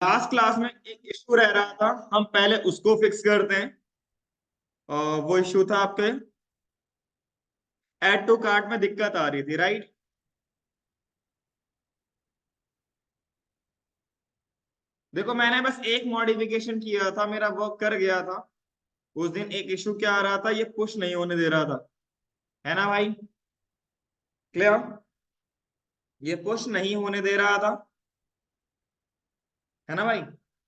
Last class में एक issue रह रहा था, हम पहले उसको फिक्स करते हैं। वो इशू था आपके ऐड टू कार्ट में दिक्कत आ रही थी, राइट? देखो, मैंने बस एक मॉडिफिकेशन किया था, मेरा वर्क कर गया था। उस दिन एक इशू क्या आ रहा था, ये पुश नहीं होने दे रहा था, है ना भाई? क्लियर? ये पुश नहीं होने दे रहा था, है ना भाई?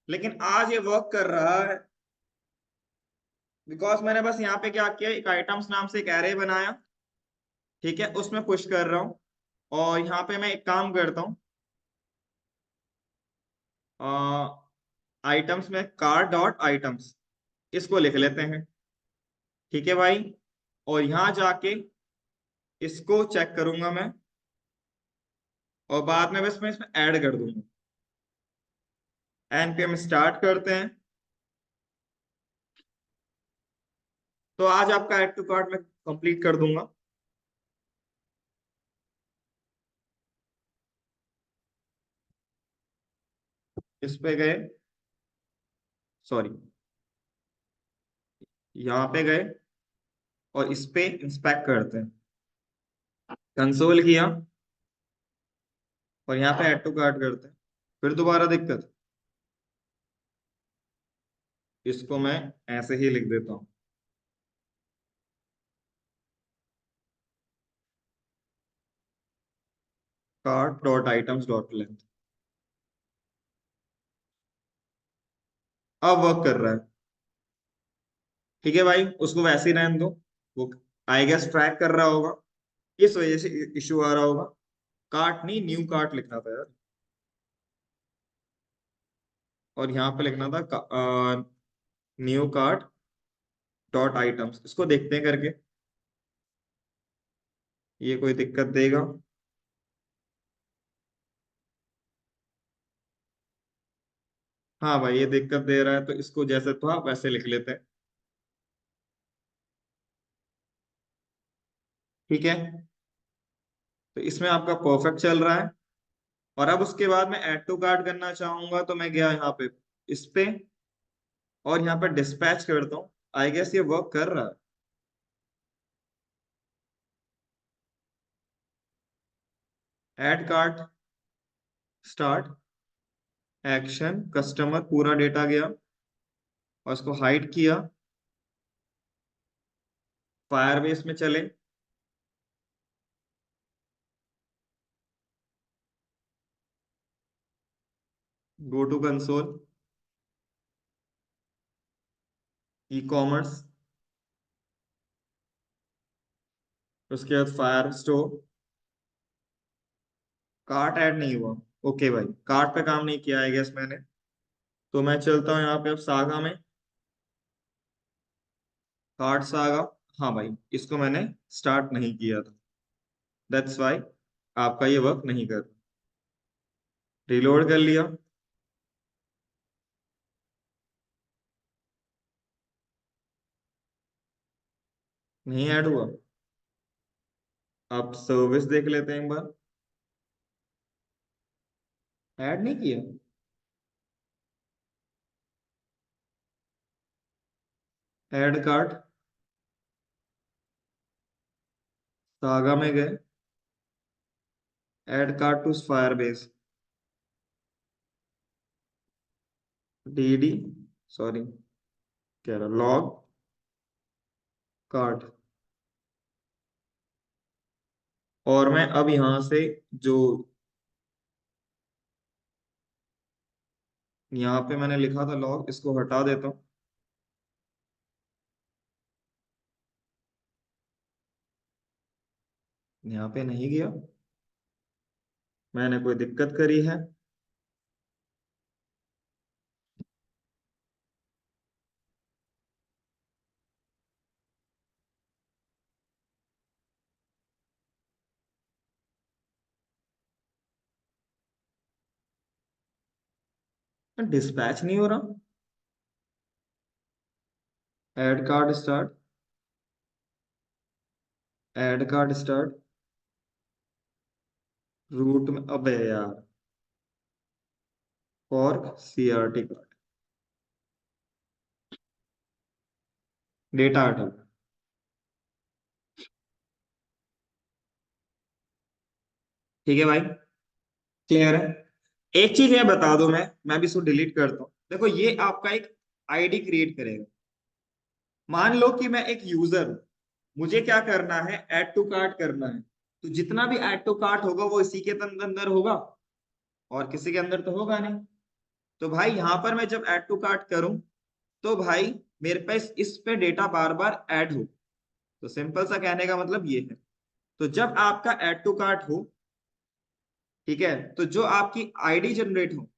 लेकिन आज ये वर्क कर रहा है, बिकॉज मैंने बस यहाँ पे क्या किया, एक आइटम्स नाम से एक एरे बनाया। ठीक है, उसमें पुश कर रहा हूँ। और यहाँ पे मैं एक काम करता हूँ, आइटम्स में कार डॉट आइटम्स इसको लिख लेते हैं। ठीक है भाई। और यहाँ जाके इसको चेक करूंगा मैं, और बाद में बस मैं इसमें ऐड कर दूंगा। एनपीएम स्टार्ट करते हैं। तो आज आपका ऐड टू कार्ट में कंप्लीट कर दूंगा। इस पे गए, सॉरी, यहाँ पे गए और इस पे इंस्पेक्ट करते हैं। कंसोल किया और यहाँ पे ऐड टू कार्ट करते हैं। फिर दोबारा दिक्कत, इसको मैं ऐसे ही लिख देता हूँ, cart dot items dot length. अब वर्क कर रहा है। ठीक है भाई, उसको वैसे ही रहने दो। वो आई गेस ट्रैक कर रहा होगा, इस वजह से इशू आ रहा होगा। कार्ट नहीं, न्यू कार्ट लिखना था यार। और यहाँ पे लिखना था न्यू कार्ट डॉट आइटम्स। इसको देखते हैं करके, ये कोई दिक्कत देगा? हाँ भाई, ये दिक्कत दे रहा है, तो इसको जैसे था वैसे लिख लेते हैं। ठीक है, तो इसमें आपका परफेक्ट चल रहा है। और अब उसके बाद मैं ऐड टू कार्ट करना चाहूंगा, तो मैं गया यहाँ पे इस पे, और यहाँ पे डिस्पैच करता हूँ। आई गेस ये वर्क कर रहा है। Add cart, start, action, customer, पूरा डेटा गया और इसको हाइड किया। फायरबेस में चले, go to console, e commerce, उसके बाद फायर स्टोर। कार्ट ऐड नहीं हुआ। ओके भाई, कार्ट पे काम नहीं किया है गेस मैंने। तो मैं चलता हूँ यहाँ पे अब सागा में, कार्ट सागा। हाँ भाई, इसको मैंने स्टार्ट नहीं किया था, दैट्स वाई आपका ये वर्क नहीं कर। रिलोड कर लिया, नहीं ऐड हुआ। अब सर्विस देख लेते हैं एक बार। ऐड नहीं किया। ऐड कार्ट, सागा में गए, ऐड कार्ट टू फायरबेस, डीडी, सॉरी, कह रहा लॉग कार्ट। और मैं अब यहाँ से जो यहाँ पे मैंने लिखा था लॉग, इसको हटा देता हूँ। यहाँ पे नहीं गया, मैंने कोई दिक्कत करी है? डिस्पैच नहीं हो रहा। Add card start, add card start, root में, अबे यार, for CRT card data item. ठीक है भाई, क्लियर है। एक चीज ये बता दो, मैं भी इसको डिलीट करता हूँ। देखो ये आपका एक आईडी क्रिएट करेगा। मान लो कि मैं एक यूजर हूं, मुझे क्या करना है, ऐड टू कार्ट करना है। तो जितना भी ऐड टू कार्ट होगा वो इसी के अंदर होगा, और किसी के अंदर तो होगा नहीं। तो भाई यहाँ पर मैं जब ऐड टू कार्ट करूं, तो भाई मेरे पास इस पे डेटा बार बार ऐड हो। तो सिंपल सा कहने का मतलब ये है। तो जब आपका ऐड टू कार्ट हो, ठीक है, तो जो आपकी आईडी जनरेट हो,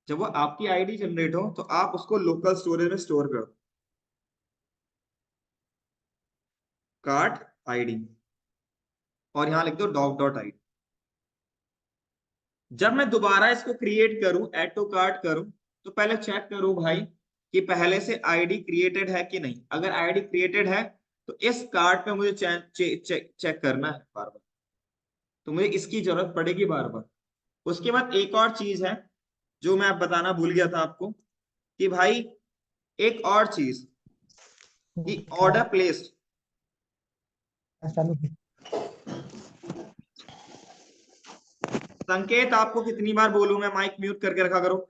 जब वो आपकी आईडी जनरेट हो, तो आप उसको लोकल स्टोरेज में स्टोर कर दो, कार्ट आईडी, और यहां लिख दो डॉग डॉट आई। जब मैं दोबारा इसको क्रिएट करूं, ऐड टू कार्ट करूं, तो पहले चेक करूं भाई कि पहले से आईडी क्रिएटेड है कि नहीं। अगर आईडी क्रिएटेड है तो इस कार्ड पे मुझे चेक करना है बार बार। तो मुझे इसकी जरूरत पड़ेगी बार बार। उसके बाद एक और चीज है जो मैं बताना भूल गया था आपको, कि भाई एक और चीज, कि ऑर्डर प्लेस्ड। संकेत, आपको कितनी बार बोलूं मैं, माइक म्यूट करके रखा करो।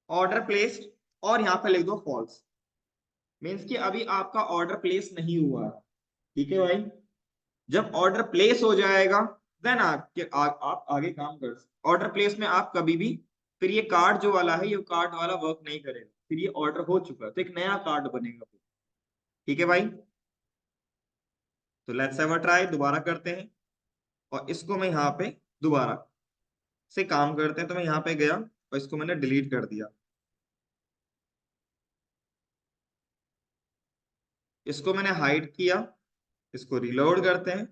ऑर्डर प्लेस्ड, और यहाँ पे लिख दो फॉल्स। मीन्स कि अभी आपका ऑर्डर प्लेस नहीं हुआ है। ठीक है भाई, जब ऑर्डर प्लेस हो जाएगा, देन आप आगे काम कर सकते। ऑर्डर प्लेस में आप कभी भी, फिर ये कार्ड जो वाला है, ये कार्ड वाला वर्क नहीं करेगा, फिर ये ऑर्डर हो चुका है तो एक नया कार्ड बनेगा। ठीक है भाई, तो लेट्स हैव अ ट्राई, दोबारा करते हैं। और इसको मैं यहाँ पे दोबारा से काम करते हैं। तो मैं यहाँ पे गया और इसको मैंने डिलीट कर दिया। इसको मैंने हाइड किया, इसको रिलोड करते हैं,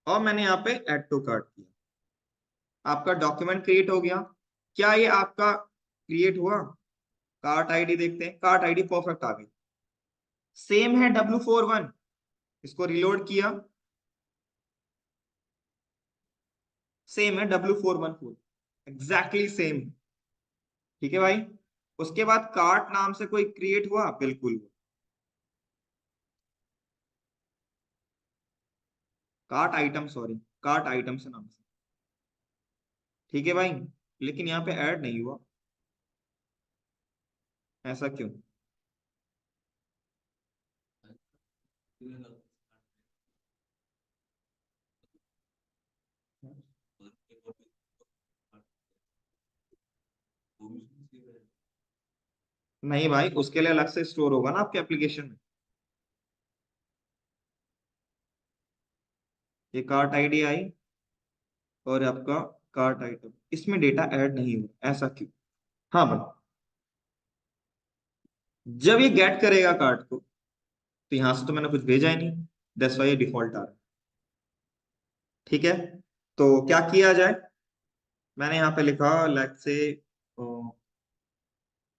और मैंने यहाँ पे ऐड टू कार्ट किया। आपका डॉक्यूमेंट क्रिएट हो गया। क्या ये आपका क्रिएट हुआ? कार्ट आईडी देखते हैं, कार्ट आईडी परफेक्ट आ गई, सेम है W41। इसको रिलोड किया, सेम है W414, एग्जैक्टली सेम। ठीक है भाई, उसके बाद कार्ट नाम से कोई क्रिएट हुआ? बिल्कुल हुआ। Cart item, sorry, cart item से नाम से। ठीक है भाई, लेकिन यहाँ पे ऐड नहीं हुआ, ऐसा क्यों? नहीं भाई, उसके लिए अलग से स्टोर होगा ना आपके एप्लीकेशन में। ये कार्ट आईडी आई, और आपका कार्ट आइटम, इसमें डेटा ऐड नहीं हुआ, ऐसा क्यों? हाँ भाई, जब ये गेट करेगा कार्ट को, तो यहां से तो मैंने कुछ भेजा ही नहीं, दैट्स व्हाई ये डिफॉल्ट आ रहा है। ठीक है, तो क्या किया जाए? मैंने यहाँ पे लिखा, लेट से,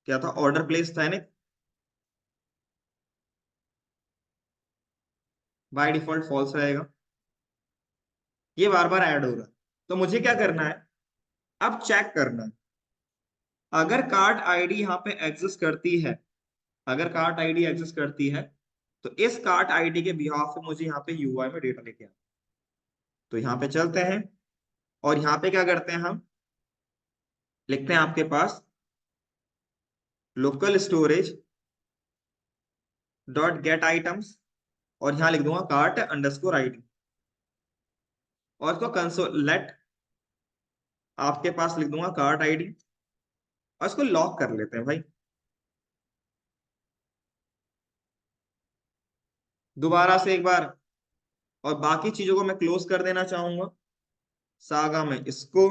क्या था, ऑर्डर प्लेस था ना, बाय डिफॉल्ट फॉल्स रहेगा। ये बार बार ऐड हो रहा है, तो मुझे क्या करना है, अब चेक करना है। अगर कार्ट आईडी यहाँ पे एग्जिस्ट करती है, अगर कार्ट आईडी एग्जिस्ट करती है, तो इस कार्ट आईडी के बिहाफ पे मुझे यहाँ पे यूआई में डेटा लेके आना। तो यहाँ पे चलते हैं, और यहाँ पे क्या करते हैं, हम लिखते हैं आपके पास local storage dot get items, और यहाँ लिख दूंगा कार्ट अंडरस्कोर आईडी, और इसको कंसोल लेट, आपके पास लिख दूंगा कार्ट आईडी, और इसको लॉक कर लेते हैं भाई। दोबारा से एक बार, और बाकी चीजों को मैं क्लोज कर देना चाहूंगा। सागा में इसको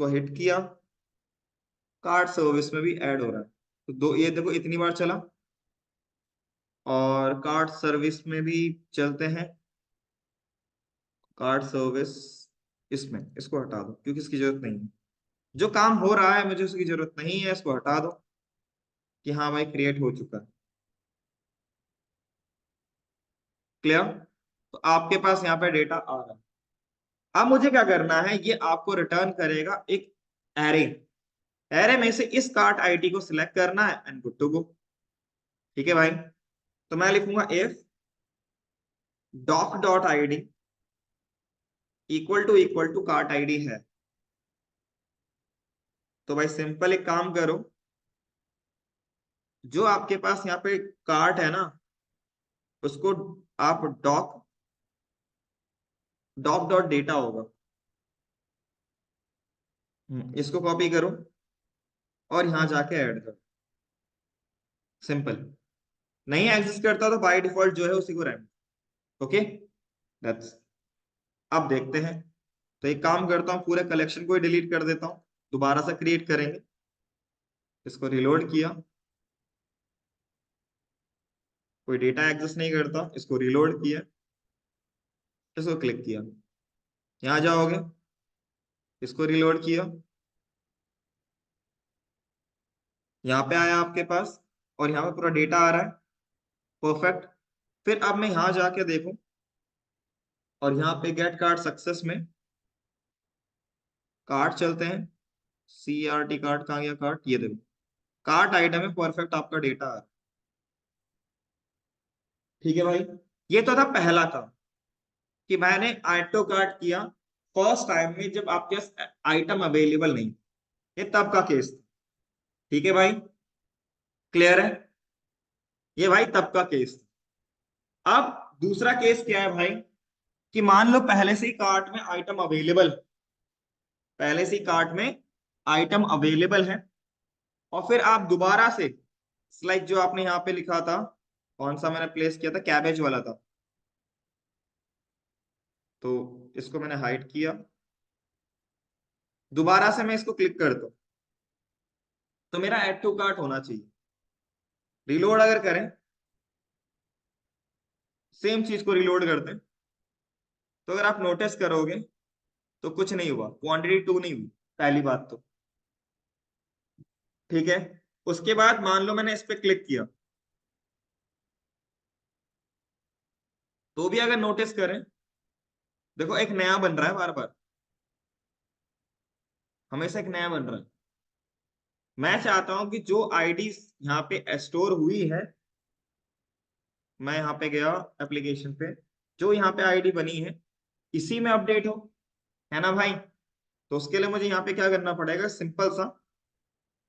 हिट किया, कार्ड सर्विस में भी ऐड हो रहा है। तो दो, ये देखो इतनी बार चला, और कार्ड सर्विस में भी चलते हैं। कार्ड सर्विस, इसमें इसको हटा दो क्योंकि इसकी जरूरत नहीं है। जो काम हो रहा है मुझे उसकी जरूरत नहीं है, इसको हटा दो। कि हाँ भाई क्रिएट हो चुका है। क्लियर? तो आपके पास यहाँ पे डेटा आ रहा है। अब मुझे क्या करना है, ये आपको रिटर्न करेगा एक एरे। एरे में से इस कार्ट आईडी को सिलेक्ट करना है एंड गुड टू गो। ठीक है भाई, तो मैं लिखूंगा if doc.id equal to cart ID है। तो भाई सिंपल एक काम करो, जो आपके पास यहाँ पे कार्ट है ना, उसको आप डॉक डॉट डेटा होगा, इसको कॉपी करो और यहाँ जाके ऐड करो। सिंपल। नहीं एग्जिस्ट करता तो बाय डिफॉल्ट जो है उसी को रहना। Okay, that's. अब देखते हैं। तो एक काम करता हूँ, पूरे कलेक्शन को ही डिलीट कर देता हूँ, दोबारा से क्रिएट करेंगे। इसको रिलोड किया, कोई डेटा एग्जिस्ट नहीं करता, इसको रिलोड किया, इसको क्लिक किया, यहाँ जाओगे, इसको रिलोड किया, यहाँ पे आया आपके पास और यहाँ पे पूरा डेटा आ रहा है। परफेक्ट। फिर अब मैं यहाँ जाके देखूं और यहाँ पे गेट कार्ड सक्सेस में कार्ड चलते हैं। CRT कार्ड कहाँ गया? कार्ड, ये देखो कार्ड आइटम में परफेक्ट आपका डेटा आ रहा है। ठीक है भाई, ये तो था पहला काम कि मैंने ऑटो कार्ड किया फर्स्ट टाइम में जब आपके पास आइटम अवेलेबल नहीं। ये तब का केस था। ठीक है भाई, क्लियर है? ये भाई तब का केस था। अब दूसरा केस क्या है भाई, कि मान लो पहले से ही कार्ट में आइटम अवेलेबल, पहले से ही कार्ट में आइटम अवेलेबल है, और फिर आप दोबारा से लाइक जो आपने यहाँ पे लिखा था, कौन सा मैंने प्लेस किया था, कैबेज वाला था, तो इसको मैंने हाइड किया। दोबारा से मैं इसको क्लिक करता हूं तो मेरा ऐड टू कार्ट होना चाहिए। रिलोड अगर करें, सेम चीज को रिलोड करते हैं, तो अगर आप नोटिस करोगे तो कुछ नहीं हुआ, क्वांटिटी 2 नहीं हुई, पहली बात तो। ठीक है, उसके बाद मान लो मैंने इस पे क्लिक किया, तो भी अगर नोटिस करें, देखो एक नया बन रहा है बार बार, हमेशा एक नया बन रहा है। मैं चाहता हूं कि जो आईडी यहाँ पे स्टोर हुई है, मैं यहाँ पे गया एप्लीकेशन पे, जो यहाँ पे आईडी बनी है इसी में अपडेट हो, है ना भाई? तो उसके लिए मुझे यहाँ पे क्या करना पड़ेगा, सिंपल सा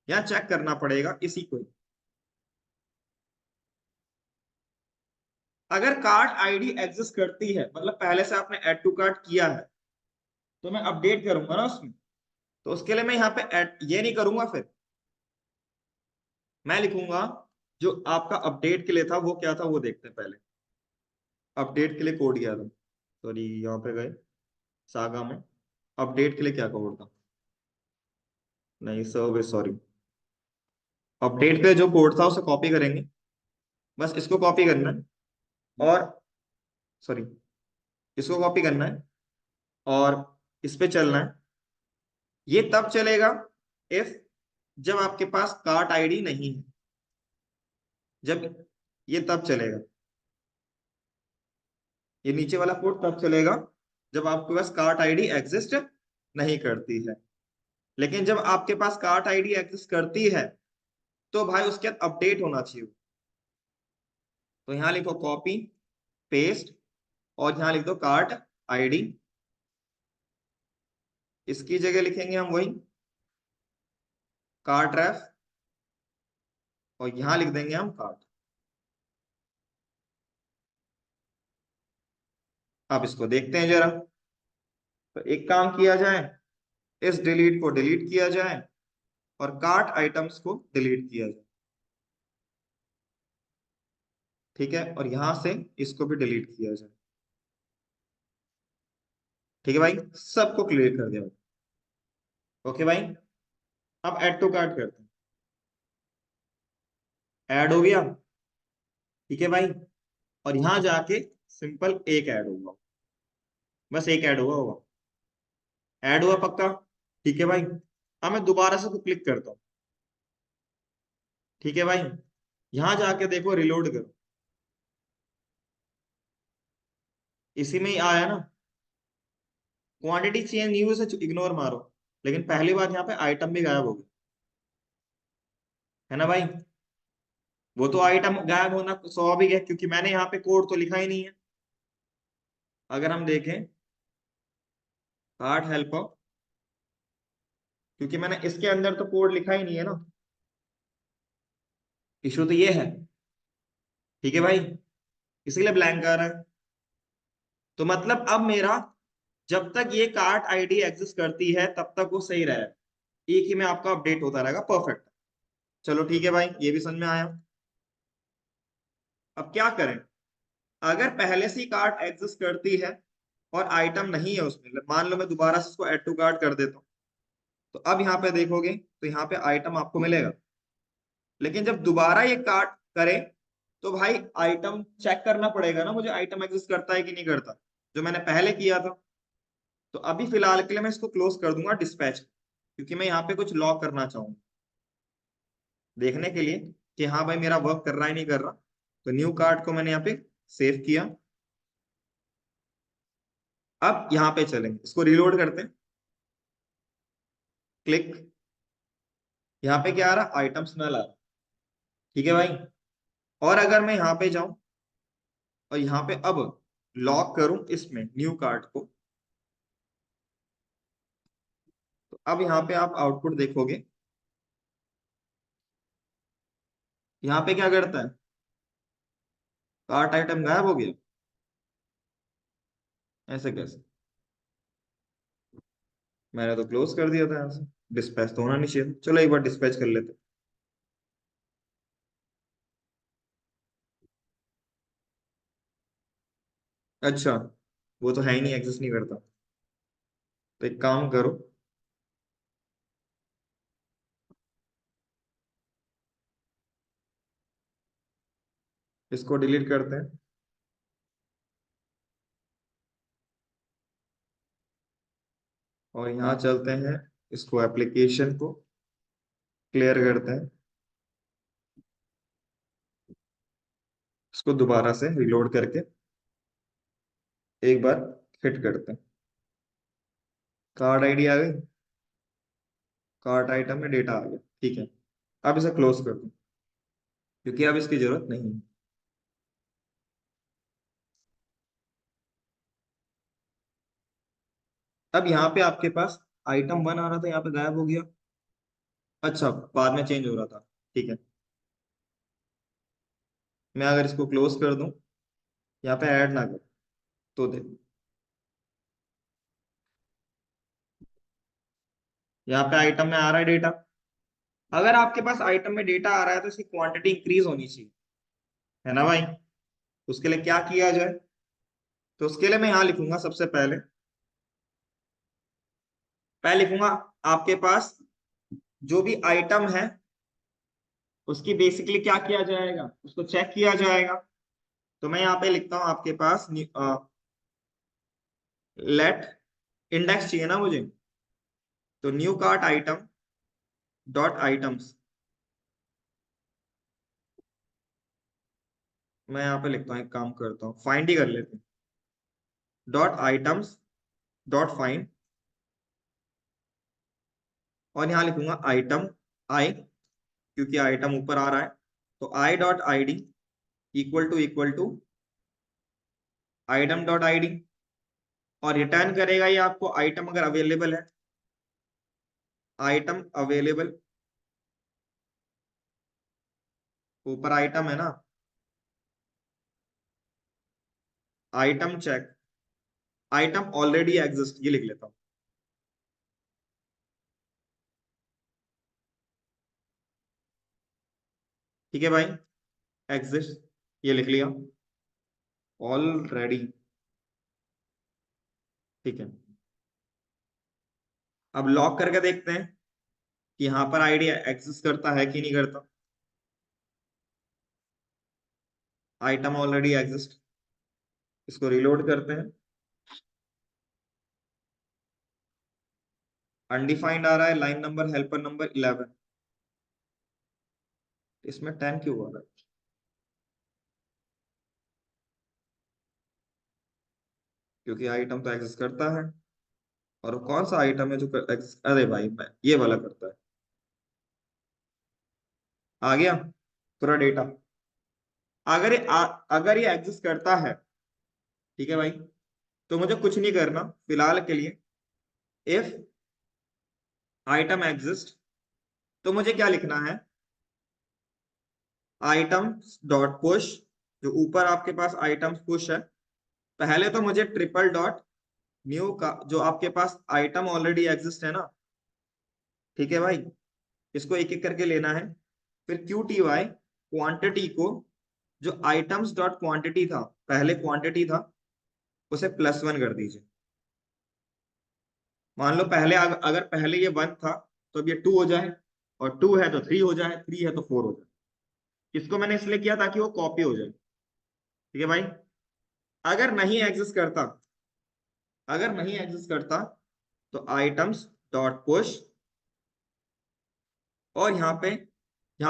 यहाँ चेक करना पड़ेगा इसी को ही। अगर कार्ड आईडी एग्जिस्ट करती है, मतलब पहले से आपने ऐड टू कार्ट किया है, तो मैं अपडेट करूंगा ना उसमें। तो उसके लिए मैं यहाँ पे ऐड ये नहीं करूंगा, फिर मैं लिखूंगा जो आपका अपडेट के लिए था वो क्या था, वो देखते हैं पहले। अपडेट के लिए कोड क्या था, सॉरी यहाँ पे गए सागा में, अपडेट के लिए क्या कोड था, नहीं सर्विस, सॉरी। अपडेट के लिए जो कोड था उसे कॉपी करेंगे, बस इसको कॉपी करना है, और सॉरी इसको कॉपी करना है और इस पे चलना है। ये तब चलेगा इफ जब आपके पास कार्ट आईडी नहीं है, जब ये तब चलेगा, ये नीचे वाला कोड तब चलेगा जब आपके पास कार्ट आईडी एग्जिस्ट नहीं करती है। लेकिन जब आपके पास कार्ट आईडी एग्जिस्ट करती है तो भाई उसके बाद अपडेट होना चाहिए। तो यहाँ लिखो कॉपी पेस्ट और यहाँ लिख दो कार्ट आईडी, इसकी जगह लिखेंगे हम वही कार्ट रेफ, और यहाँ लिख देंगे हम कार्ट। अब इसको देखते हैं जरा। तो एक काम किया जाए, इस डिलीट को डिलीट किया जाए और कार्ट आइटम्स को डिलीट किया जाए। ठीक है, और यहां से इसको भी डिलीट किया जाए। ठीक है भाई, सबको क्लियर कर दिया। ओके भाई, अब ऐड टू कार्ट करते हैं। ऐड हो गया। ठीक है भाई, और यहां जाके सिंपल एक ऐड होगा, बस एक ऐड होगा। ऐड हुआ पक्का? ठीक है भाई, अब मैं दोबारा से क्लिक करता हूँ। ठीक है भाई, यहां जाके देखो, रिलोड करो, इसी में ही आया ना। क्वांटिटी चेंज नहीं हुई, उसे इग्नोर मारो, लेकिन पहली बार यहाँ पे आइटम भी गायब हो गया, है ना भाई। वो तो आइटम गायब होना स्वाभाविक है, क्योंकि मैंने यहाँ पे कोड तो लिखा ही नहीं है। अगर हम देखें कार्ट हेल्पर, क्योंकि मैंने इसके अंदर तो कोड लिखा ही नहीं है ना, इशू तो ये है। ठीक है भाई, इसीलिए ब्लैंक आ रहा है। तो मतलब अब मेरा, जब तक ये कार्ट आईडी एग्जिस्ट करती है तब तक वो सही रहेगा, एक ही में आपका अपडेट होता रहेगा, परफेक्ट। चलो ठीक है भाई, ये भी समझ में आया। अब क्या करें, अगर पहले से ही कार्ट एग्जिस्ट करती है और आइटम नहीं है उसमें, मान लो मैं दोबारा से इसको ऐड टू कार्ट कर देता हूँ, तो अब यहाँ पे देखोगे तो यहाँ पे आइटम आपको मिलेगा। लेकिन जब दोबारा ये कार्ट करे, तो भाई आइटम चेक करना पड़ेगा ना मुझे, आइटम एग्जिस्ट करता है कि नहीं करता, जो मैंने पहले किया था। तो अभी फिलहाल के लिए मैं इसको क्लोज कर दूंगा डिस्पैच, क्योंकि मैं यहाँ पे कुछ लॉक करना चाहूंगा देखने के लिए कि हाँ भाई मेरा वर्क कर रहा है नहीं कर रहा। तो न्यू कार्ड को मैंने यहाँ पे सेव किया। अब यहाँ पे चलेंगे, इसको रिलोड करते हैं, क्लिक। यहाँ पे क्या आ रहा, आइटम्स नल आ रहा। ठीक है भाई, और अगर मैं यहाँ पे जाऊं और यहाँ पे अब लॉक करूं इसमें न्यू कार्ड को, तो अब यहाँ पे आप आउटपुट देखोगे, यहाँ पे क्या करता है, कार्ट आइटम गायब हो गया। ऐसे कैसे, मैंने तो क्लोज कर दिया था यहाँ से, डिस्पैच तो होना नहीं चाहिए था। चलो एक बार डिस्पैच कर लेते हैं। अच्छा, वो तो है ही नहीं, एग्जिस्ट नहीं करता। तो एक काम करो, इसको डिलीट करते हैं, और यहाँ चलते हैं, इसको एप्लीकेशन को क्लियर करते हैं, इसको दोबारा से रिलोड करके एक बार हिट करते हैं। कार्ड आईडी आ गई, कार्ड आइटम में डेटा आ गया। ठीक है, अब इसे क्लोज कर दो, क्योंकि अब इसकी जरूरत नहीं है। अब यहाँ पे आपके पास आइटम वन आ रहा था, यहाँ पे गायब हो गया। अच्छा, बाद में चेंज हो रहा था। ठीक है, मैं अगर इसको क्लोज कर दूं, यहाँ पे ऐड ना कर, तो दे, यहाँ पे आइटम में आ रहा है डेटा। अगर आपके पास आइटम में डेटा आ रहा है तो इसकी क्वांटिटी इंक्रीज होनी चाहिए, है ना भाई। उसके लिए क्या किया जाए, तो उसके लिए मैं यहाँ लिखूंगा, सबसे पहले पहले लिखूंगा आपके पास जो भी आइटम है उसकी बेसिकली क्या किया जाएगा, उसको चेक किया जाएगा। तो मैं यहाँ पे लिखता हूँ आपके पास लेट इंडेक्स चाहिए ना मुझे, तो new cart item dot items, मैं यहाँ पे लिखता हूँ, एक काम करता हूँ, फाइंड ही कर लेते हैं, डॉट आइटम्स डॉट फाइंड, और यहाँ लिखूंगा आइटम आई, क्योंकि आइटम ऊपर आ रहा है, तो I dot I D equal to item dot I D, और रिटर्न करेगा ये आपको आइटम अगर अवेलेबल है, आइटम अवेलेबल, ऊपर आइटम है ना, item check, item already exist, ये लिख लेता हूँ। ठीक है भाई, एग्जिस्ट, ये लिख लिया ऑलरेडी। ठीक है, अब लॉक करके देखते हैं कि यहाँ पर आईडी एग्जिस्ट करता है कि नहीं करता। आइटम ऑलरेडी एग्जिस्ट, इसको रिलोड करते हैं, अनडिफाइंड आ रहा है, लाइन नंबर हेल्पर नंबर 11। इसमें 10 क्यों आ रहा है? क्योंकि आइटम तो एग्जिस्ट करता है, और कौन सा आइटम है जो अरे भाई ये वाला करता है। आ गया पूरा डेटा। अगर ये एग्जिस्ट करता है, ठीक है भाई, तो मुझे कुछ नहीं करना फिलहाल के लिए। इफ आइटम एग्जिस्ट, तो मुझे क्या लिखना है, आइटम डॉट पुश, जो ऊपर आपके पास आइटम पुश है, पहले तो मुझे ट्रिपल डॉट न्यू का, जो आपके पास आइटम ऑलरेडी एग्जिस्ट है ना, ठीक है भाई, इसको एक एक करके लेना है। फिर क्यू टी वाई क्वांटिटी को, जो आइटम्स डॉट क्वांटिटी था, पहले क्वांटिटी था, उसे +1 कर दीजिए। मान लो पहले अगर पहले ये 1 था, तो अब ये 2 हो जाए, और 2 है तो 3 हो जाए, 3 है तो 4 हो जाए। इसको मैंने इसलिए किया ताकि वो कॉपी हो जाए, ठीक है भाई। अगर नहीं एग्जिस्ट करता, अगर नहीं एग्जिस्ट करता, तो आइटम्स डॉट पुश, और यहाँ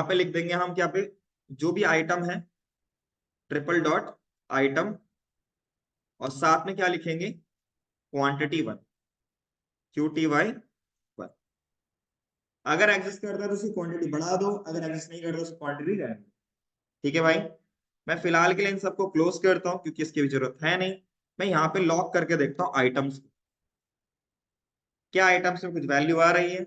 पे लिख देंगे हम क्या पे, जो भी आइटम है, ट्रिपल डॉट आइटम, और साथ में क्या लिखेंगे, क्वांटिटी 1, क्यू टी वाई 1। अगर एग्जिस्ट करता है तो उसकी क्वांटिटी बढ़ा दो, अगर एग्जिस्ट नहीं करता तो उसकी क्वांटिटी रहने दो, ठीक है भाई। मैं फिलहाल के लिए इन सबको क्लोज करता हूँ क्योंकि इसकी भी जरूरत है नहीं। मैं यहाँ पे लॉक करके देखता हूँ आइटम्स, क्या आइटम्स में कुछ वैल्यू आ रही है।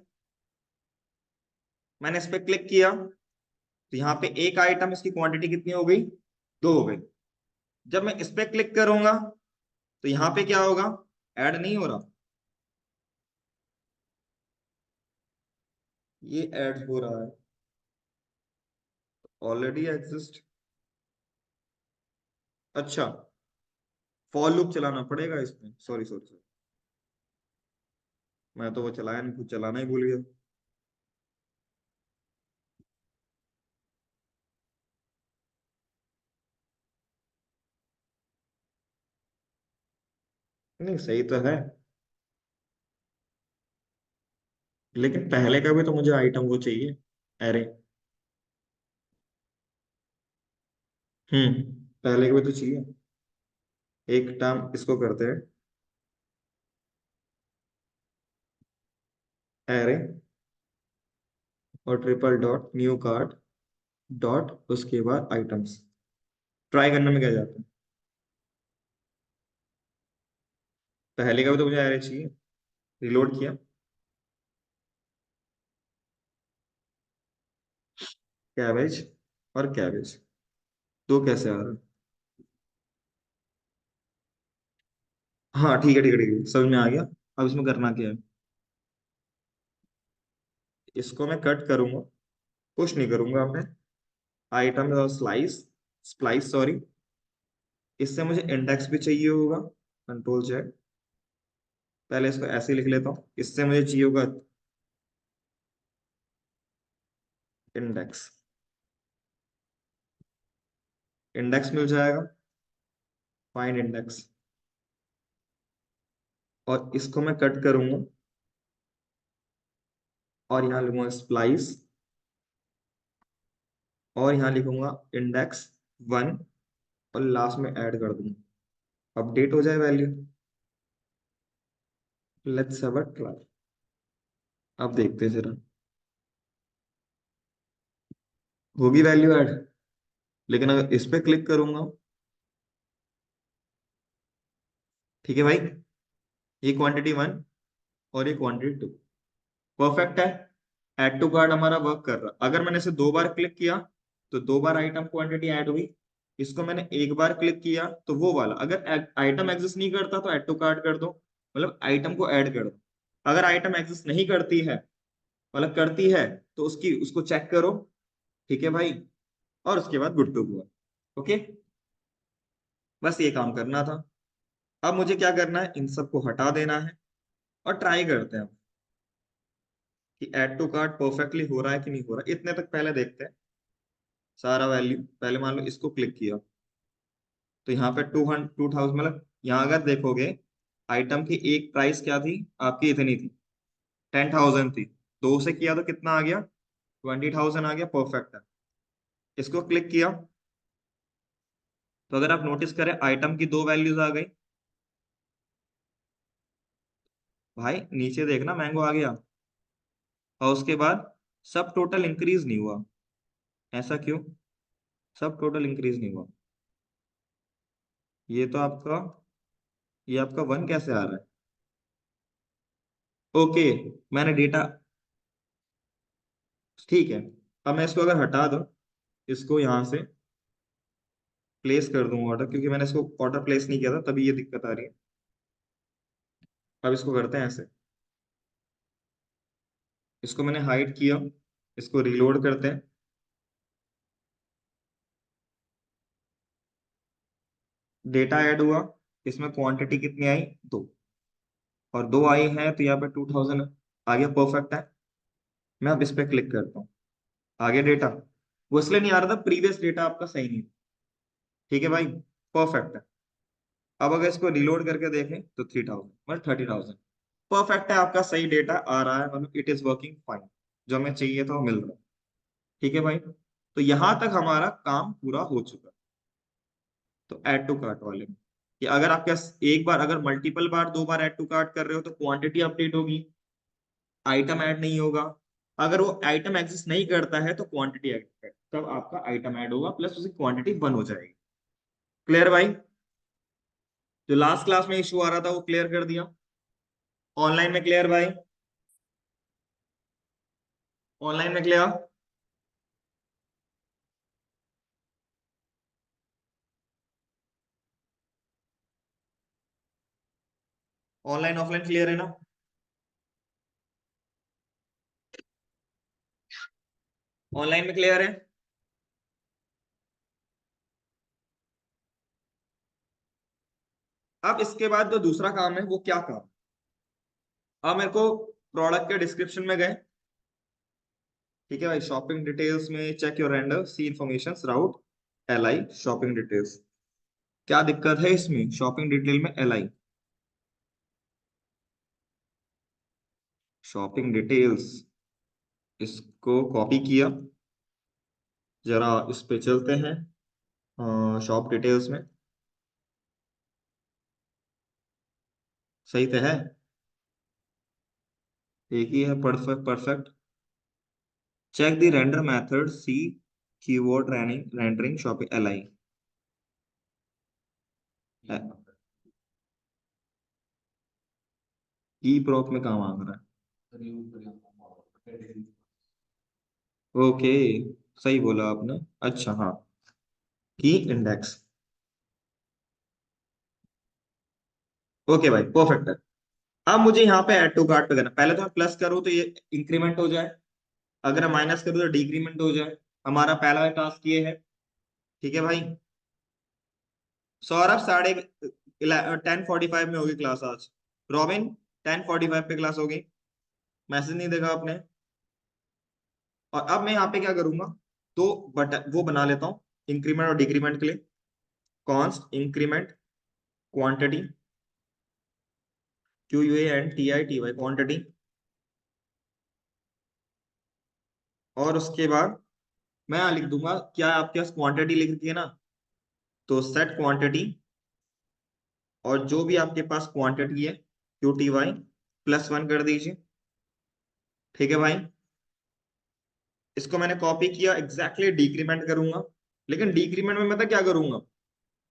मैंने इस पे क्लिक किया, तो यहाँ पे एक आइटम, इसकी क्वांटिटी कितनी हो गई, 2 हो गई। जब मैं इस पे क्लिक करूंगा, तो यहाँ पे क्या होगा, ऐड नहीं हो रहा, ये ऐड हो रहा है, ऑलरेडी एग्जिस्ट। अच्छा, फॉर लूप चलाना पड़ेगा इसमें, सॉरी सॉरी सॉरी, मैं तो वो चलाया नहीं, कुछ चलाना ही भूल गया। नहीं सही तो है, लेकिन पहले का भी तो मुझे आइटम वो चाहिए, एरे। पहले का भी तो चाहिए। एक टर्म इसको करते हैं, एरे, और triple dot new card dot, उसके बाद आइटम्स। ट्राई करने में क्या जाता है, पहले का भी तो मुझे एरे चाहिए। रिलोड किया, कैबेज और कैबेज, दो कैसे आ रहा है। हाँ ठीक है ठीक है ठीक है, समझ में आ गया। अब इसमें करना क्या है, इसको मैं कट करूंगा, पुश नहीं करूंगा आपने, आइटम और स्लाइस, स्प्लाइस सॉरी। इससे मुझे इंडेक्स भी चाहिए होगा, कंट्रोल जेड, पहले इसको ऐसे ही लिख लेता हूँ। इससे मुझे चाहिए होगा इंडेक्स, इंडेक्स मिल जाएगा, फाइंड इंडेक्स, और इसको मैं कट करूंगा, और यहाँ लिखूंगा स्प्लाइस, और यहाँ लिखूंगा index 1, और लास्ट में ऐड कर दूंगा, अपडेट हो जाए value. Let's have a try, अब देखते हैं जरा, होगी वैल्यू ऐड। लेकिन अगर इस पे क्लिक करूंगा, ठीक है भाई, ये क्वांटिटी 1 और ये क्वांटिटी 2 परफेक्ट है। ऐड टू कार्ट हमारा वर्क कर रहा। अगर मैंने इसे 2 बार क्लिक किया, तो 2 बार आइटम क्वांटिटी ऐड हुई। इसको मैंने एक बार क्लिक किया, तो वो वाला, अगर आइटम एग्जिस्ट नहीं करता तो ऐड टू कार्ट कर दो, मतलब आइटम को ऐड कर दो। अगर आइटम एग्जिस्ट नहीं करती है, मतलब करती है, तो उसको चेक करो, ठीक है भाई, और उसके बाद गुड टू गो। ओके, बस ये काम करना था। अब मुझे क्या करना है, इन सबको हटा देना है, और ट्राई करते हैं कि ऐड टू कार्ट परफेक्टली हो रहा है कि नहीं हो रहा। इतने तक पहले देखते हैं सारा वैल्यू। पहले मान लो इसको क्लिक किया, तो यहाँ पे 2000, मतलब यहाँ अगर देखोगे, आइटम की एक प्राइस क्या थी आपकी, इतनी थी, 10,000 थी। 2 से किया तो कितना आ गया, 20,000 आ गया, परफेक्ट है। इसको क्लिक किया तो अगर आप नोटिस करें आइटम की दो वैल्यूज आ गई। भाई नीचे देखना मैंगो आ गया, और उसके बाद सब टोटल इंक्रीज नहीं हुआ। ऐसा क्यों? सब टोटल इंक्रीज नहीं हुआ। ये तो आपका, ये आपका वन कैसे आ रहा है? ओके, मैंने डेटा, ठीक है। अब मैं इसको अगर हटा दूं, इसको यहां से प्लेस कर दूं ऑर्डर, क्योंकि मैंने इसको ऑर्डर प्लेस नहीं किया था तभी ये दिक्कत आ रही है। अब इसको करते हैं ऐसे, इसको मैंने हाइड किया, इसको रिलोड करते हैं। डेटा ऐड हुआ, इसमें क्वांटिटी कितनी आई? दो, और दो आई है तो यहाँ पे 2000 आ गया, परफेक्ट है। मैं अब इस पे क्लिक करता हूँ, आगे डेटा, वो इसलिए नहीं आ रहा था, प्रीवियस डेटा आपका सही नहीं। ठीक है भाई, परफेक्ट है। अब अगर इसको रिलोड करके देखें तो 3000 मतलब 30,000, परफेक्ट है, आपका सही डेटा आ रहा है, मतलब इट इज वर्किंग फाइन, जो हमें चाहिए था वो मिल रहा है। ठीक है भाई, तो यहां तक हमारा काम पूरा हो चुका है। तो ऐड टू कार्ट वाले में, कि अगर आपके पास एक बार, अगर मल्टीपल बार, दो बार ऐड टू कार्ट कर रहे हो तो क्वांटिटी अपडेट होगी, आइटम ऐड नहीं होगा। अगर वो आइटम एग्जिस्ट नहीं करता है तो क्वांटिटी ऐड, तब आपका आइटम ऐड होगा प्लस उसकी क्वांटिटी वन हो जाएगी। क्लियर भाई? जो लास्ट क्लास में इशू आ रहा था वो क्लियर कर दिया। ऑनलाइन में क्लियर भाई? ऑनलाइन में क्लियर? ऑनलाइन ऑफलाइन क्लियर है ना? ऑनलाइन में क्लियर है? अब इसके बाद जो दूसरा काम है वो क्या काम? अब मेरे को प्रोडक्ट के डिस्क्रिप्शन में गए, ठीक है भाई, शॉपिंग डिटेल्स में check your render, see information route, L I, shopping details. क्या दिक्कत है इसमें शॉपिंग डिटेल में एल आई? शॉपिंग डिटेल्स, इसको कॉपी किया, जरा इस पे चलते हैं शॉप डिटेल्स में। सही तो है, एक ही है, perfect perfect. Check the render method, see keyword rendering shopping L I. ई प्रॉप में काम आ रहा है? ओके, सही बोला आपने। अच्छा हाँ, की इंडेक्स। ओके भाई, परफेक्ट है। अब मुझे यहाँ पे ऐड टू कार्ट पे करना, पहले तो मैं प्लस करूँ तो ये इंक्रीमेंट हो जाए, अगर मैं माइनस करूँ तो डिक्रीमेंट हो जाए। हमारा पहला टास्क ये है। ठीक है भाई, सौरभ 10:45 में होगी क्लास आज। रॉबिन 10:45 पे क्लास होगी, मैसेज नहीं देखा आपने? और अब मैं यहाँ पे क्या करूंगा, तो बटन वो बना लेता हूँ इंक्रीमेंट और डिक्रीमेंट के लिए। Const increment quantity, QUANTITY quantity, और उसके बाद मैं यहाँ लिख दूंगा, क्या आपके पास क्वांटिटी लिख रखी है ना, तो सेट क्वांटिटी, और जो भी आपके पास क्वांटिटी है QTY +1 कर दीजिए। ठीक है भाई, इसको मैंने कॉपी किया, एग्जैक्टली डिक्रीमेंट करूंगा, लेकिन डिक्रीमेंट में मैं क्या करूंगा,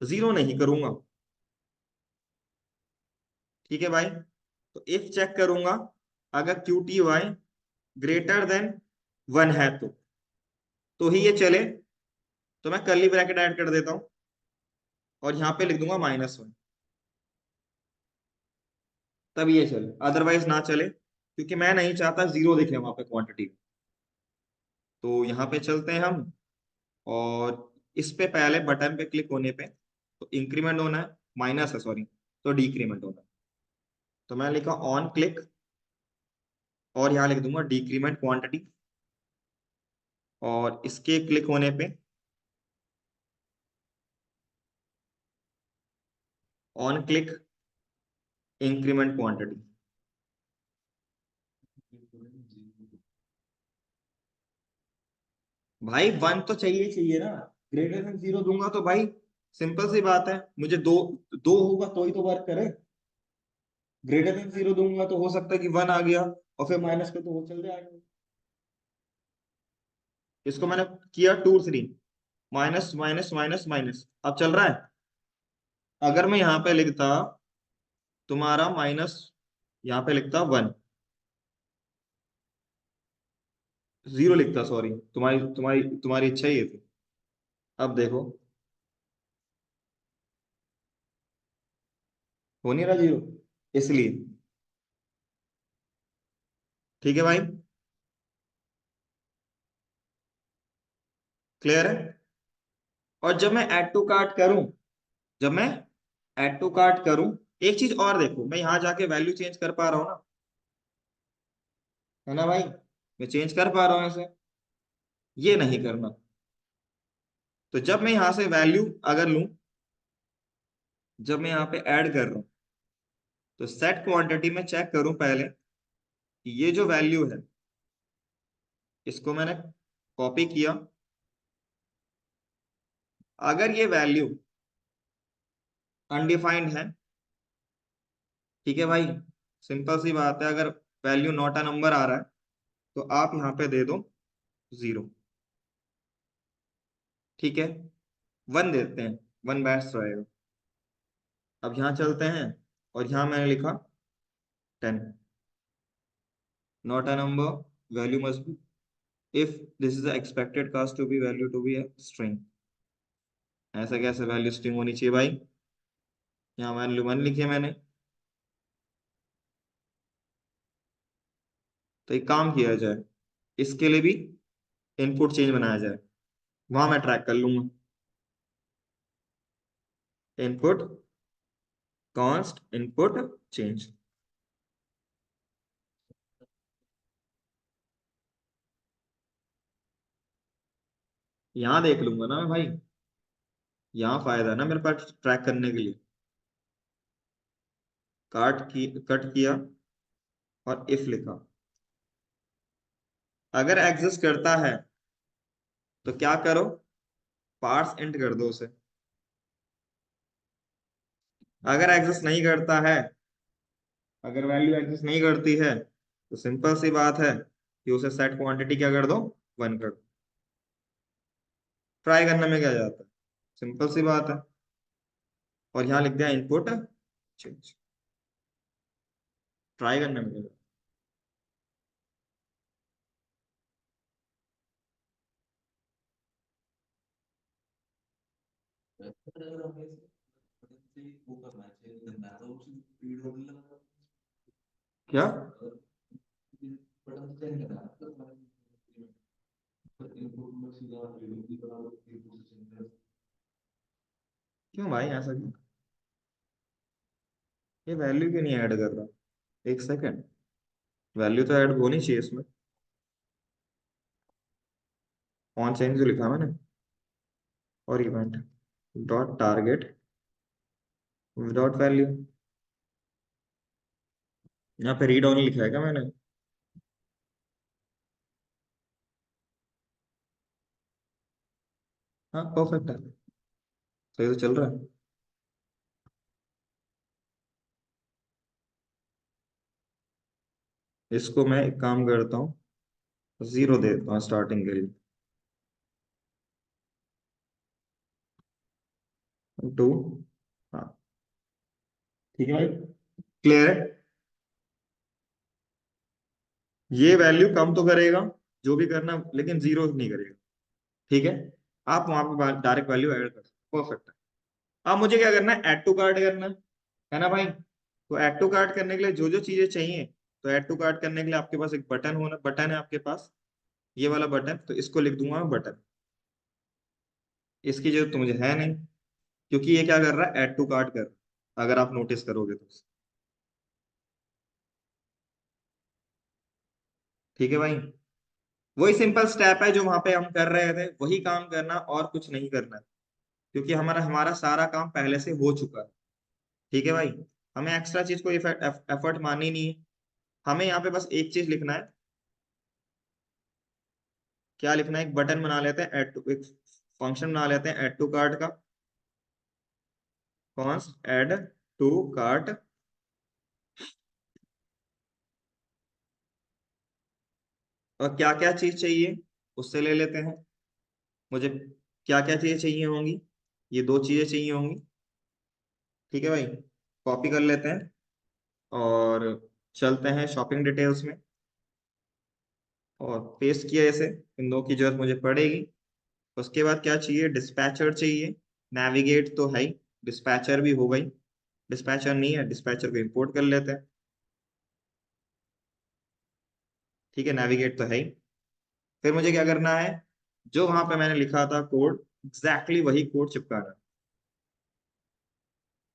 जीरो नहीं करूंगा। ठीक है भाई, तो इफ चेक करूंगा, अगर QTY ग्रेटर देन 1 है तो ही ये चले, तो मैं कर्ली ब्रैकेट ऐड कर देता हूं और यहाँ पे लिख दूंगा -1, तब ये चले, अदरवाइज ना चले, क्योंकि मैं नहीं चाहता जीरो दिखे वहां पे क्वांटिटी। तो यहाँ पे चलते हैं हम, और इस पे पहले बटन पे क्लिक होने पे तो इंक्रीमेंट होना है, माइनस है सॉरी, तो डिक्रीमेंट होना है। तो मैं लिखा ऑन क्लिक, और यहाँ लिख दूंगा डिक्रीमेंट क्वांटिटी, और इसके क्लिक होने पे ऑन क्लिक इंक्रीमेंट क्वांटिटी। भाई वन तो चाहिए चाहिए ना, ग्रेटर देन जीरो दूंगा तो भाई सिंपल सी बात है, मुझे दो, दो होगा तो ही तो वर्क करे। ग्रेटर देन जीरो दूंगा तो हो सकता है कि वन आ गया और फिर माइनस पे तो वो चल जाएगा। इसको मैंने किया two three, minus minus minus minus, अब चल रहा है। अगर मैं यहाँ पे लिखता तुम्हारा माइनस, यहाँ पे लिखता वन, जीरो लिखता, सॉरी, तुम्हारी तुम्हारी तुम्हारी इच्छा ही ये थी। अब देखो हो नहीं रहा जीरो, इसलिए। ठीक है भाई, क्लियर है। और जब मैं ऐड टू कार्ट करूं, जब मैं ऐड टू कार्ट करूं, एक चीज और देखो, मैं यहां जाके वैल्यू चेंज कर पा रहा हूं ना, है ना भाई, मैं चेंज कर पा रहा हूं ऐसे, ये नहीं करना। तो जब मैं यहां से वैल्यू अगर लूं, जब मैं यहाँ पे ऐड कर रहा हूं, तो सेट क्वांटिटी में चेक करूं पहले कि ये जो वैल्यू है, इसको मैंने कॉपी किया, अगर ये वैल्यू अनडिफाइंड है, ठीक है भाई, सिंपल सी बात है, अगर वैल्यू नॉट अ नंबर आ रहा है तो आप यहाँ पे दे दो जीरो, ठीक है, वन देते हैं, वन बेस्ट रहेगा। अब यहाँ चलते हैं, और यहाँ मैंने लिखा ten, not a number, value must be, if this is expected cast to be value to be a string. ऐसा कैसे वैल्यू स्ट्रिंग होनी चाहिए भाई, यहाँ वैल्यू वन लिखी है मैंने। तो एक काम किया जाए, इसके लिए भी इनपुट चेंज बनाया जाए, वहां मैं ट्रैक कर लूंगा, इनपुट कॉन्स्ट इनपुट चेंज। यहाँ देख लूंगा ना मैं भाई, यहाँ फायदा है ना मेरे पास ट्रैक करने के लिए। कट किया और इफ लिखा, अगर एग्जिस्ट करता है तो क्या करो, पार्स इंट कर दो उसे। अगर एग्जिस्ट नहीं करता है, अगर वैल्यू एग्जिस्ट नहीं करती है, तो सिंपल सी बात है कि उसे सेट क्वांटिटी क्या कर दो, वन कर दो। ट्राई करने में क्या जाता है, सिंपल सी बात है। और यहाँ लिख दिया इनपुट चेंज, ट्राई करने में क्या जाता है। क्या, क्यों भाई ऐसा क्यों, ये वैल्यू क्यों नहीं ऐड कर रहा, एक सेकंड, वैल्यू तो ऐड होनी चाहिए इसमें। ऑन चेंज जो लिखा मैंने, और event dot target dot value, यहाँ पे रीड ऑन लिखा है क्या मैंने। हाँ परफेक्ट है, सही तो चल रहा है। इसको मैं एक काम करता हूँ, जीरो दे देता हूँ स्टार्टिंग के लिए, टू, हाँ, ठीक है भाई, क्लियर है। ये वैल्यू कम तो करेगा, जो भी करना, लेकिन जीरो नहीं करेगा, ठीक है। आप वहां पे डायरेक्ट वैल्यू ऐड कर, परफेक्ट है। अब मुझे क्या करना है, ऐड टू कार्ट करना है ना भाई। तो ऐड टू कार्ट करने के लिए जो जो चीजें चाहिए, तो ऐड टू कार्ट करने के लिए आपके पास एक बटन होना, बटन है आपके पास, ये वाला बटन, तो इसको लिख दूंगा मैं बटन। इसकी जरूरत तो मुझे है नहीं, क्योंकि ये क्या कर रहा है, ऐड टू कार्ट कर रहा है, अगर आप नोटिस करोगे तो। ठीक है भाई, वही सिंपल स्टेप है जो वहां पे हम कर रहे थे, वही काम करना और कुछ नहीं करना, क्योंकि हमारा हमारा सारा काम पहले से हो चुका है। ठीक है भाई, हमें एक्स्ट्रा चीज को एफर्ट माननी नहीं है, हमें यहाँ पे बस एक चीज लिखना है, क्या लिखना है, एक बटन बना लेते हैं ऐड टू, एक फंक्शन बना लेते हैं ऐड टू कार्ट का, कौन ऐड टू कार्ट। और क्या क्या चीज चाहिए उससे ले लेते हैं, मुझे क्या क्या चीजें चाहिए होंगी, ये दो चीजें चाहिए होंगी। ठीक है भाई, कॉपी कर लेते हैं और चलते हैं शॉपिंग डिटेल्स में और पेस्ट किया ऐसे, इन दो की जरूरत मुझे पड़ेगी। उसके बाद क्या चाहिए, डिस्पैचर चाहिए, नेविगेट तो है ही, डिस्पैचर भी हो गई, डिस्पैचर नहीं है, डिस्पैचर को इंपोर्ट कर लेते हैं। ठीक है, नेविगेट तो है ही। फिर मुझे क्या करना है, जो वहां पे मैंने लिखा था कोड, एग्जैक्टली वही कोड चिपकाना है।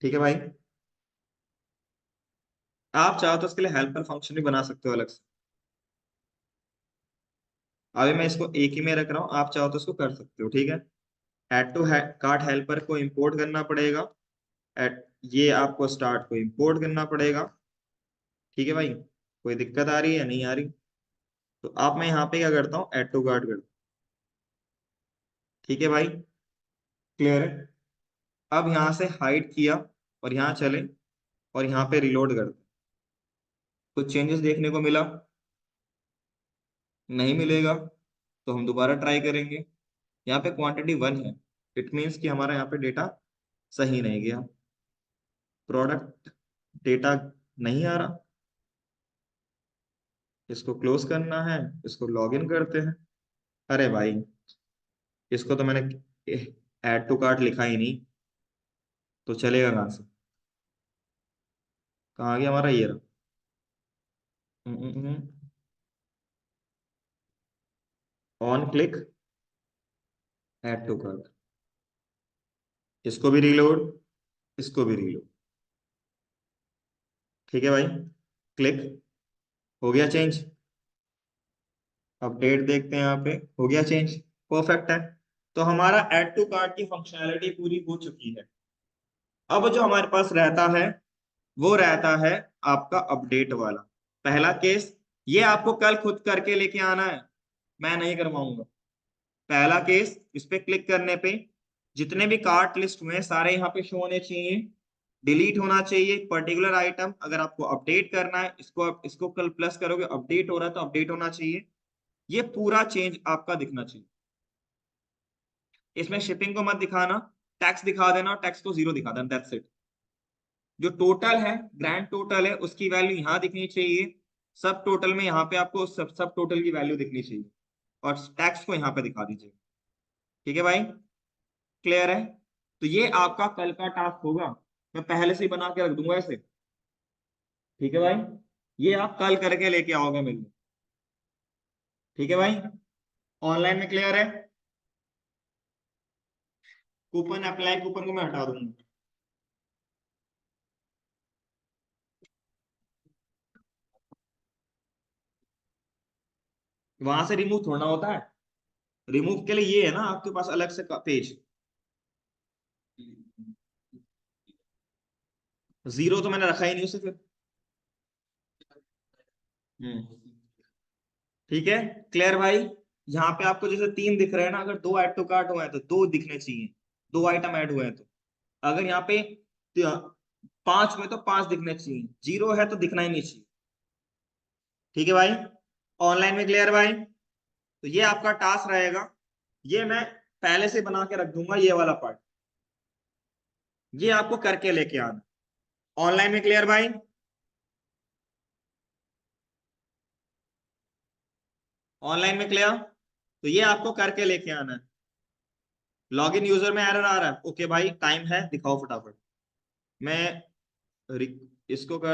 ठीक है भाई, आप चाहो तो इसके लिए हेल्पर फंक्शन भी बना सकते हो अलग से। अभी मैं इसको एक ही में रख रहा हूँ, आप चाहो तो इसको कर सकते हो। ठीक है, ऐड टू कार्ट हेल्पर को इंपोर्ट करना पड़ेगा, एट ये आपको स्टार्ट को इंपोर्ट करना पड़ेगा। ठीक है भाई, कोई दिक्कत आ रही है या नहीं आ रही? तो अब मैं यहाँ पे क्या करता हूँ, ऐड टू कार्ट करता हूँ। ठीक है भाई, क्लियर है। अब यहाँ से हाइड किया और यहाँ चले और यहाँ पे रिलोड करते, कुछ चेंजेस देखने को मिला? नहीं मिलेगा, तो हम दोबारा ट्राई करेंगे। यहाँ पे क्वांटिटी 1 है, इट मीन्स कि हमारा यहाँ पे डेटा सही नहीं गया, प्रोडक्ट डेटा नहीं आ रहा। इसको क्लोज करना है, इसको लॉग इन करते हैं। अरे भाई, इसको तो मैंने ऐड टू कार्ट लिखा ही नहीं, तो चलेगा कहाँ से? कहाँ गया हमारा ये रहा। On click add to cart, इसको भी रीलोड, इसको भी रीलोड। ठीक है भाई, क्लिक, हो गया चेंज। अपडेट देखते हैं, यहाँ पे हो गया चेंज, परफेक्ट है। तो हमारा ऐड टू कार्ट की फंक्शनैलिटी पूरी हो चुकी है। अब जो हमारे पास रहता है वो रहता है आपका अपडेट वाला पहला केस। ये आपको कल खुद करके लेके आना है, मैं नहीं करवाऊंगा। पहला केस, इस पे क्लिक करने पे जितने भी कार्ट लिस्ट हुए हैं सारे यहाँ पे शो होने चाहिए, डिलीट होना चाहिए पर्टिकुलर आइटम। अगर आपको अपडेट करना है, इसको कल प्लस करोगे, अपडेट हो रहा है तो अपडेट होना चाहिए। ये पूरा चेंज आपका दिखना चाहिए। इसमें शिपिंग को मत दिखाना, टैक्स दिखा देना और टैक्स को 0 दिखा देना, दैट्स इट। जो टोटल है, ग्रैंड टोटल है, उसकी वैल्यू यहाँ दिखनी चाहिए। सब टोटल में यहाँ पे आपको सब सब टोटल की वैल्यू दिखनी चाहिए और टैक्स को यहाँ पे दिखा दीजिए। ठीक है भाई, क्लियर है। तो ये आपका कल का टास्क होगा, मैं पहले से ही बना के रख दूंगा इसे। ठीक है भाई, ये आप कल करके लेके आओगे मेरे लिए। ठीक है भाई, ऑनलाइन में क्लियर है। कूपन अप्लाई, कूपन को मैं हटा दूंगा। वहां से रिमूव थोड़ा होता है, रिमूव के लिए ये है ना आपके पास अलग से पेज। 0 तो मैंने रखा ही नहीं उसे फिर। हम्म, ठीक है, क्लियर भाई। यहाँ पे आपको जैसे 3 दिख रहे हैं ना, अगर 2 ऐड टू कार्ट हुए हैं तो 2 दिखने चाहिए, 2 आइटम ऐड हुए हैं तो। अगर यहाँ पे 5 हुए तो 5 दिखने चाहिए, 0 है तो दिखना ही नहीं चाहिए। ठीक है भाई, ऑनलाइन में क्लियर भाई। तो ये आपका टास्क रहेगा, ये मैं पहले से बना के रख दूंगा ये वाला पार्ट, ये आपको करके लेके आना। ऑनलाइन में क्लियर भाई। ऑनलाइन में क्लियर, तो ये आपको करके लेके आना है। लॉगिन यूजर में एरर आ रहा है, ओके भाई टाइम है, दिखाओ फटाफट। मैं इसको कर